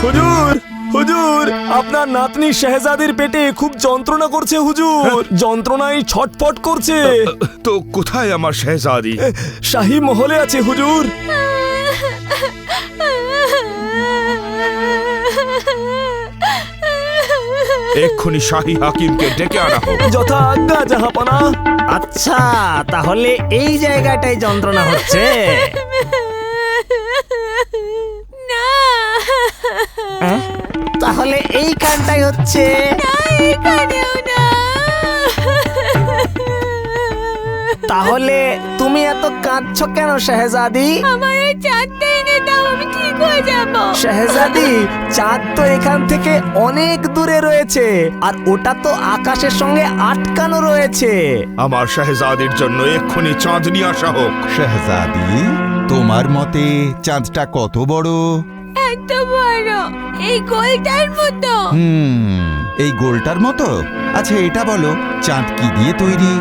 হুজুর, হুজুর, আপনার নাতনি শেহজাদির পেটে খুব যন্ত্রণা করছে হুজুর। যন্ত্রণায় ছটফট করছে। তো কোথায় আমার শেহজাদি? শাহী মহলে আছে হুজুর। এক্ষুনি শাহী হাকিমকে ডেকে আনা হোক। যথা আজ্ঞা জাহাপনা। আচ্ছা, তাহলে এই জায়গাটায় যন্ত্রণা হচ্ছে। না, তাহলে এইখানটাই হচ্ছে। এখানেও না। তাহলে তুমি এত কাঁদছো কেন শেহজাদি? আমার এই চাঁদটা এনে দাও, আমি ঠিক হয়ে যাব। শেহজাদি, চাঁদ তো এখান থেকে অনেক দূরে রয়েছে, আর ওটা তো আকাশের সঙ্গে আটকানো রয়েছে। আমার শেহজাদির জন্য এক্ষুনি চাঁদ নিয়ে আসা হোক। শেহজাদি, তোমার মতে চাঁদটা কত বড়? এত বড়, এই গোলটার মতো। এই গোলটার মতো? আচ্ছা, এটা বলো, চাঁদ কি দিয়ে তৈরি?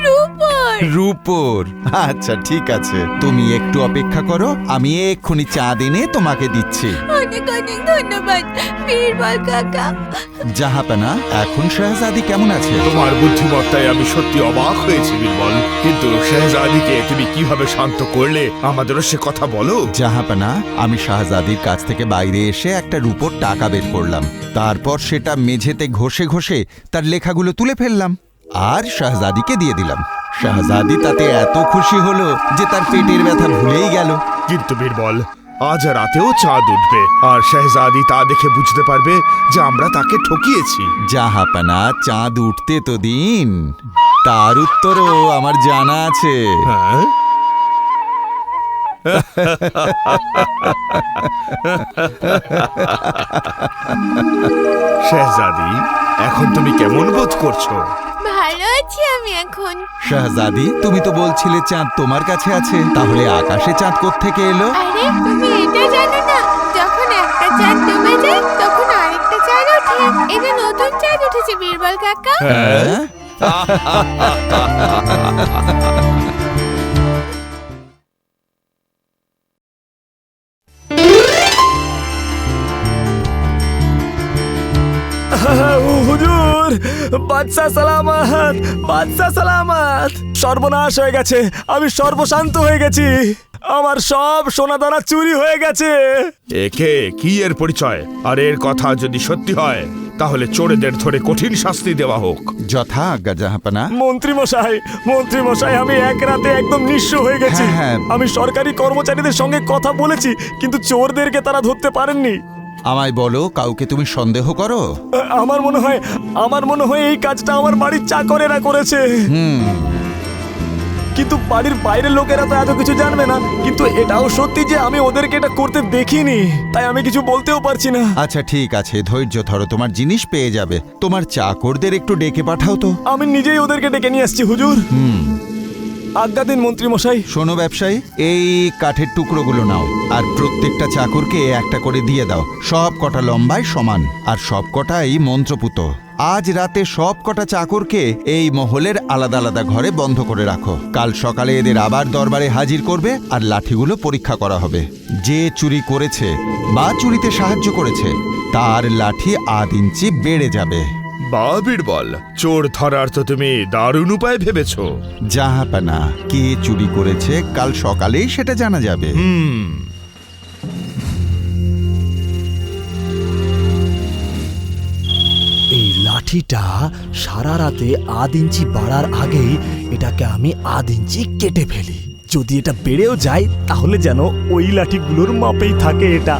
রূপর। রূপোর। আচ্ছা, ঠিক আছে, তুমি একটু অপেক্ষা করো, আমি এক্ষুনি চাঁদ এনে তোমাকে দিচ্ছি। অনেক অনেক ধন্যবাদ বীরবল কাকা। জাহাপানা, এখন শেহজাদি কেমন আছে? তোমার বুদ্ধিমত্তায় আমি সত্যি অবাক হয়েছি বীরবল, কিন্তু শেহজাদিকে তুমি কিভাবে শান্ত করলে আমাদেরও সে কথা বলো। জাহাপানা, আমি শাহজাদির কাছ থেকে বাইরে এসে একটা রূপোর টাকা বের করলাম, তারপর সেটা মেঝেতে ঘষে ঘষে তার লেখাগুলো তুলে ফেললাম আর শাহজাদিকে দিয়ে দিলাম। শাহজাদি তাতে এত খুশি হলো যে তার পেটের ব্যথা ভুলেই গেল। কিন্তু বীরবল, আজ রাতেও চাঁদ উঠবে আর শেহজাদি তা দেখে বুঝতে পারবে যে আমরা তাকে ঠকিয়েছি। জাহাপানা, চাঁদ উঠতে তো দিন, তার উত্তরও আমার জানা আছে। হ্যাঁ, শেহজাদি, এখন তুমি কেমন বোধ করছো? ভালো আছি আমি এখন। শাহজাদি, তুমি তো বলছিলে চাঁদ তোমার কাছে আছে, তাহলে আকাশে চাঁদ কোত্থেকে এলো? আরে, তুমি এটা জানো না, যখন একটা চাঁদ ডুবে যায় তখন আরেকটা চাঁদ ওঠে। এটা নতুন চাঁদ উঠেছে বীরবল কাকা। হ্যাঁ? হুজুর, বাদশা সালামত, বাদশা সালামত। সর্বনাশ হয়ে গেছে, আমি সর্বশান্ত হয়ে গেছি। আমার সব সোনাদানা চুরি হয়ে গেছে। একে কি এর পরিচয়? আর এর কথা যদি সত্যি হয় তাহলে চোরেদের ধরে কঠিন শাস্তি দেওয়া হোক। যথা আজ্ঞা জাহাপানা। মন্ত্রী মশাই, আমি এক রাতে একদম নিঃস্ব হয়ে গেছি। হ্যাঁ। আমি সরকারি কর্মচারীদের সঙ্গে কথা বলেছি, কিন্তু চোরদেরকে তারা ধরতে পারেননি। আমায় বলো, কাউকে তুমি সন্দেহ করো? আমার মনে হয় এই কাজটা আমার বাড়ির চাকরেরা করেছে। কিন্তু বাড়ির বাইরের লোকেরা তো এত কিছু জানবে না। কিন্তু এটাও সত্যি যে আমি ওদেরকে এটা করতে দেখিনি, তাই আমি কিছু বলতেও পারছি না। আচ্ছা, ঠিক আছে, ধৈর্য ধরো, তোমার জিনিস পেয়ে যাবে। তোমার চাকরদের একটু ডেকে পাঠাও তো। আমি নিজেই ওদেরকে ডেকে নিয়ে আসছি হুজুর। আজ্ঞা দিন মন্ত্রী মশাই। শোনো ব্যবসায়ী, এই কাঠের টুকরোগুলো নাও আর প্রত্যেকটা চাকরকে একটা করে দিয়ে দাও। সব কটা লম্বায় সমান আর সব কটাই মন্ত্রপুত। আজ রাতে সব কটা চাকরকে এই মহলের আলাদা আলাদা ঘরে বন্ধ করে রাখো। কাল সকালে এদের আবার দরবারে হাজির করবে আর লাঠিগুলো পরীক্ষা করা হবে। যে চুরি করেছে বা চুরিতে সাহায্য করেছে তার লাঠি 8 ইঞ্চি বেড়ে যাবে। বা বীরবল, চোর ধরার তো তুমি দারুণ উপায় ভেবেছো। জাহাপানা, কে চুরি করেছে কাল সকালেই সেটা জানা যাবে। এই লাঠিটা সারা রাতে 8 ইঞ্চি বাড়ার আগেই এটাকে আমি 8 ইঞ্চি কেটে ফেলি। যদি এটা বেড়েও যায় তাহলে যেন ওই লাঠিগুলোর মাপেই থাকে এটা।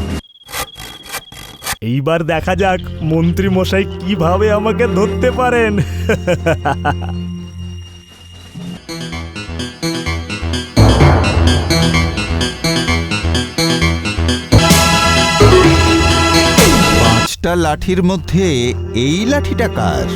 এইবার দেখা যাক মন্ত্রী মশাই কিভাবে আমাকে ধরতে পারেন। পাঁচটা লাঠির মধ্যে এই লাঠিটা কার?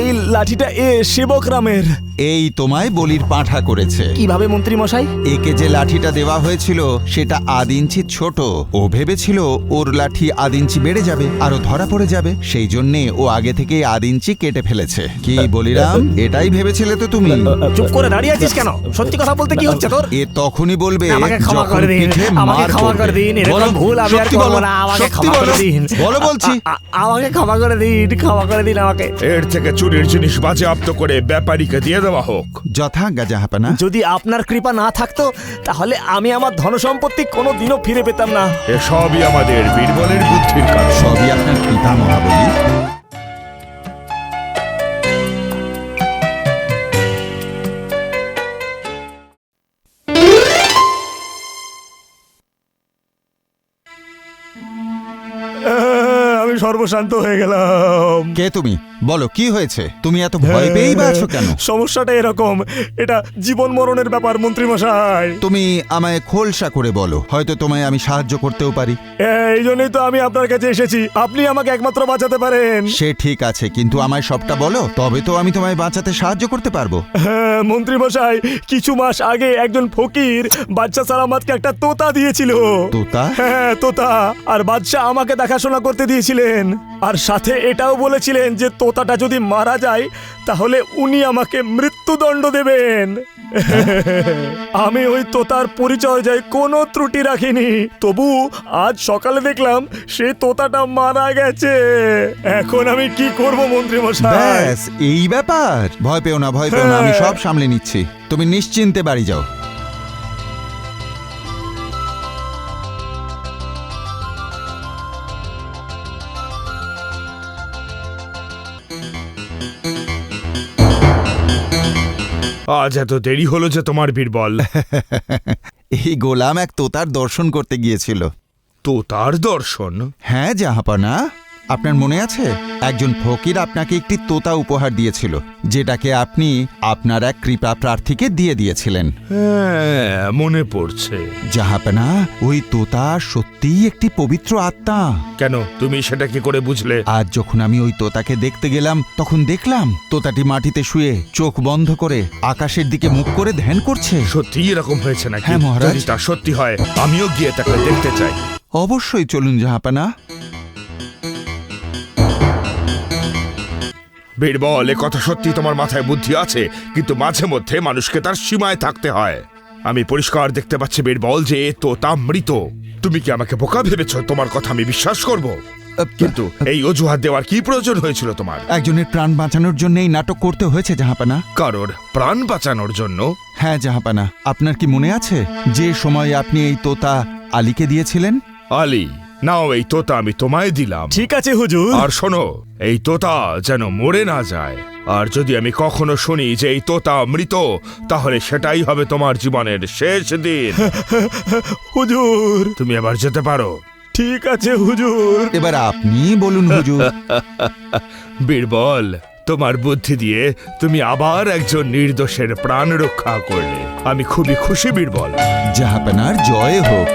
এই লাঠিটা সেবক রামের। এই তোমায় বলির পাঁঠা করেছে। কিভাবে মন্ত্রী মশাই? একে যে লাঠিটা দেওয়া হয়েছিল সেটা 1 ইঞ্চি ছোট। ও ভেবেছিল ওর লাঠি 1 ইঞ্চি বেড়ে যাবে আর ও ধরা পড়ে যাবে, সেই জন্যে ও আগে থেকে 1 ইঞ্চি কেটে ফেলেছে। কি বলিরাম, এটাই ভেবেছিলে তো তুমি? চুপ করে দাঁড়িয়ে আছিস কেন? সত্যি কথা বলতে কি হচ্ছে তোর? এ তখনই বলবে আমাকে ক্ষমা যখন করে দিন, পিঠে আমাকে মার ক্ষমা করে পড়বে। দিন, এরকম বলো, ভুল আমি আর সত্যি করবো বলো, না, আমাকে সত্যি ক্ষমা করে বলো। দিন। বলো বলছি। আমাকে ক্ষমা করে দিন, ক্ষমা করে দিন আমাকে। এর থেকে চুরির জিনিস বাজেয়াপ্ত করে ব্যাপারীকে দিয়ে দেওয়া হোক। যথাজ্ঞা জাহাপানা। যদি আপনার কৃপা না থাকতো তাহলে আমি আমার ধনসম্পত্তি কোনোদিনও ফিরে পেতাম না। এসবই আমাদের বীরবলের বুদ্ধির কারণ। সবই আপনার পিতা মহাবলী। আমি সর্বশান্ত হয়ে গেলাম। কে তুমি? বলো কি হয়েছে? তুমি এত ভয় পেয়েই বা আছো কেন? সমস্যাটা এরকম, এটা জীবন মরণের ব্যাপার মন্ত্রী মশাই। তুমি আমায় খোলসা করে বলো, হয়তো তোমায় আমি সাহায্য করতেও পারি। এই জন্যই তো আমি আপনার কাছে এসেছি, আপনি আমাকে একমাত্র বাঁচাতে পারেন। সে ঠিক আছে, কিন্তু আমায় সবটা বলো, তবে তো আমি তোমায় বাঁচাতে সাহায্য করতে পারবো। হ্যাঁ মন্ত্রী মশাই, কিছু মাস আগে একজন ফকির বাদশা সালামতকে একটা তোতা দিয়েছিল। তোতা? হ্যাঁ তোতা। আর বাদশা আমাকে দেখাশোনা করতে দিয়েছিলেন, আর সাথে এটাও বলেছিলেন যে তোতাটা যদি মারা যায় তাহলে উনি আমাকে মৃত্যুদণ্ড দেবেন। আমি ওই তোতার পরিচর্যায় কোনো ত্রুটি রাখিনি, তবু আজ সকালে দেখলাম সেই তোতাটা মারা গেছে। এখন আমি কি করব মন্ত্রী মশাই? ব্যাস এই ব্যাপার? ভয় পেও না, ভয় পেও না, আমি সব সামলে নিচ্ছি। তুমি নিশ্চিন্তে বাড়ি যাও। আজ এত দেরি হলো যে তোমার বীরবল? এই গোলাম এক তোতার দর্শন করতে গিয়েছিল। তো তার দর্শন? হ্যাঁ জাহাপানা, আপনার মনে আছে একজন ফকির আপনাকে একটি তোতা উপহার দিয়েছিল, যেটাকে আপনি আপনার এক কৃপা প্রার্থীকে দিয়ে দিয়েছিলেন। হ্যাঁ মনে পড়ছে। জাহাপানা, ওই তোতা সত্যিই একটি পবিত্র আত্মা। কেন, তুমি সেটা কি করে বুঝলে? আজ যখন আমি ওই তোতাকে দেখতে গেলাম তখন দেখলাম তোতাটি মাটিতে শুয়ে চোখ বন্ধ করে আকাশের দিকে মুখ করে ধ্যান করছে। সত্যি এরকম হয়েছে নাকি? হ্যাঁ, মহারাজ। যদি তা সত্যি হয় আমিও গিয়ে তাকে দেখতে চাই। অবশ্যই চলুন জাহাপানা। বীরবল, এ কথা সত্যি তোমার মাথায় বুদ্ধি আছে, কিন্তু মাঝে মধ্যে মানুষকে তার সীমায় থাকতে হয়। আমি পরিষ্কার দেখতে পাচ্ছি বীরবল যে এ তোতা মৃত। তুমি কি আমাকে বোকা ভেবেছ? তোমার কথা আমি বিশ্বাস করব? কিন্তু এই অজুহাত দেওয়ার কি প্রয়োজন হয়েছিল তোমার? একজনের প্রাণ বাঁচানোর জন্য এই নাটক করতে হয়েছে জাহাপানা। কারোর প্রাণ বাঁচানোর জন্য? হ্যাঁ জাহাপানা, আপনার কি মনে আছে যে সময় আপনি এই তোতা আলীকে দিয়েছিলেন? আলী, নাও এই তোতা আমি তোমায় দিলাম। ঠিক আছে হুজুর। আর শোনো, এই তোতা যেন মরে না যায়। আর যদি আমি কখনো শুনি যে এই তোতা মৃত, তাহলে সেটাই হবে তোমার জীবনের শেষ দিন। হুজুর। তুমি এবার যেতে পারো। ঠিক আছে হুজুর। এবার আপনি বলুন হুজুর। বীরবল, তোমার বুদ্ধি দিয়ে তুমি আবার একজন নির্দোষের প্রাণ রক্ষা করলে। আমি খুবই খুশি বীরবল। জাহাপানার জয় হোক।